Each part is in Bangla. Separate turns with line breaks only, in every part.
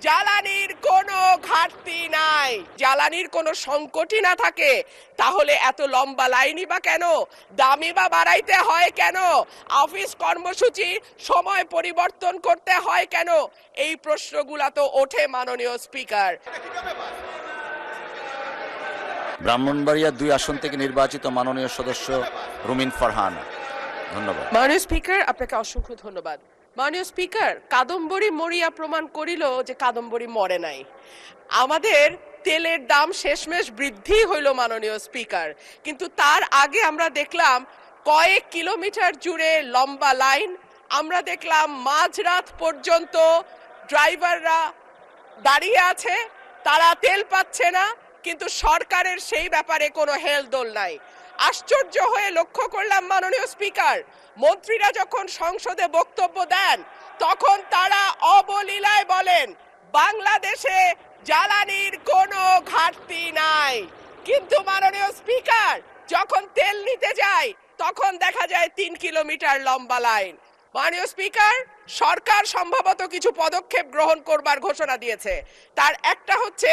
জ্বালানির কোনো ঘাটতি নাই, জ্বালানির কোনো সংকটই না থাকে, তাহলে এত লম্বা লাইনই বা কেন, দামই বা বাড়াইতে হয় কেন, অফিস কর্মসূচি সময় পরিবর্তন করতে হয় কেন? এই প্রশ্নগুলা তো ওঠে মাননীয় স্পিকার।
ব্রাহ্মণবাড়িয়া ২ আসন থেকে নির্বাচিত মাননীয় সদস্য রুমিন ফারহানা। ধন্যবাদ।
মাননীয় স্পিকার, আপনাকে অসংখ্য ধন্যবাদ। মাননীয় স্পিকার, কাদম্বরী মরিয়া প্রমাণ করিল যে কাদম্বরী মরে নাই। আমাদের তেলের দাম শেষমেশ বৃদ্ধি হইল মাননীয় স্পিকার, কিন্তু তার আগে আমরা দেখলাম কয়েক কিলোমিটার জুড়ে লম্বা লাইন। আমরা দেখলাম মাঝরাত পর্যন্ত ড্রাইভাররা দাঁড়িয়ে আছে, তারা তেল পাচ্ছে না, কিন্তু সরকারের সেই ব্যাপারে কোনো হেলদোল নাই। আশ্চর্য হয়ে লক্ষ্য করলাম মাননীয় স্পিকার, মন্ত্রীরা যখন সংসদে বক্তব্য দেন তখন তারা অবলীলায় বলেন বাংলাদেশে জ্বালানির কোনো ঘাটতি নাই, কিন্তু মাননীয় স্পিকার যখন তেল নিতে যায় তখন দেখা যায় ৩ কিলোমিটার লম্বা লাইন। মাননীয় স্পিকার, সরকার সম্ভবত কিছু পদক্ষেপ গ্রহণ করবার ঘোষণা দিয়েছে। তার একটা হচ্ছে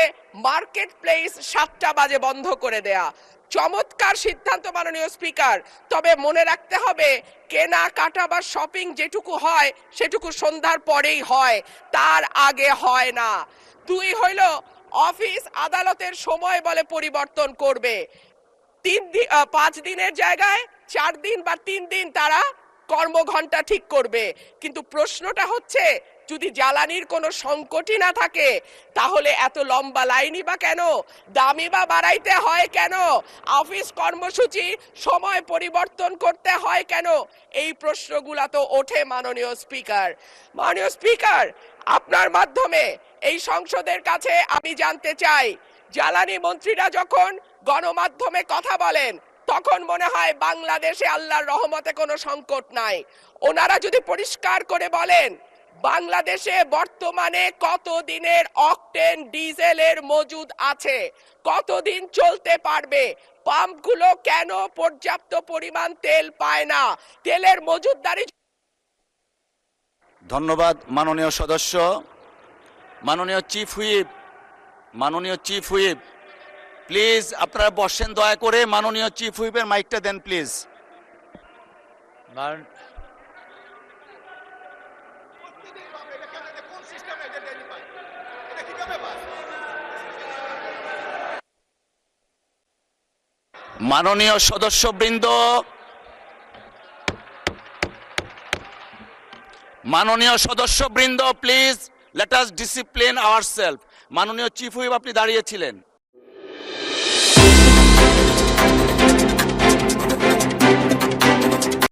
মার্কেট প্লেস ৭টা বাজে বন্ধ করে দেয়া। চমৎকার সিদ্ধান্ত মাননীয় স্পিকার, তবে মনে রাখতে হবে কেনা কাটা বা শপিং যেটুকু হয় সেটুকু সন্ধ্যার পরেই হয়, তার আগে হয় না। ২ হইল অফিস আদালতের সময় বলে পরিবর্তন করবে, ৫ দিনের জায়গায় ৪ দিন বা ৩ দিন তারা কর্মঘণ্টা ঠিক করবে, কিন্তু প্রশ্নটা হচ্ছে যদি জ্বালানির কোনো সংকটই না থাকে তাহলে এত লম্বা লাইনই বা কেন, দামই বা বাড়াইতে হয় কেন, অফিস কর্মসূচি সময় পরিবর্তন করতে হয় কেন? এই প্রশ্নগুলা তো ওঠে মাননীয় স্পিকার। মাননীয় স্পিকার, আপনার মাধ্যমে এই সংসদের কাছে আমি জানতে চাই, জ্বালানি মন্ত্রীরা যখন গণমাধ্যমে কথা বলেন তখন মনে হয় বাংলাদেশে আল্লাহর রহমতে কোনো সংকট নাই। ওনারা যদি পরিষ্কার করে বলেন বাংলাদেশে বর্তমানে কত দিনের অকটেন ডিজেলের মজুদ আছে, কতদিন চলতে পারবে, পাম্পগুলো কেন পর্যাপ্ত পরিমাণ তেল পায় না, তেলের মজুদদারি।
ধন্যবাদ মাননীয় সদস্য। মাননীয় চিফ হুইপ প্লিজ আপনারা বসেন দয়া করে। মাননীয় চিফ হুইপের মাইকটা দেন প্লিজ। মাননীয় সদস্যবৃন্দ, please let us discipline ourself. মাননীয় চিফ হুইপ আপনি দাঁড়িয়েছিলেন।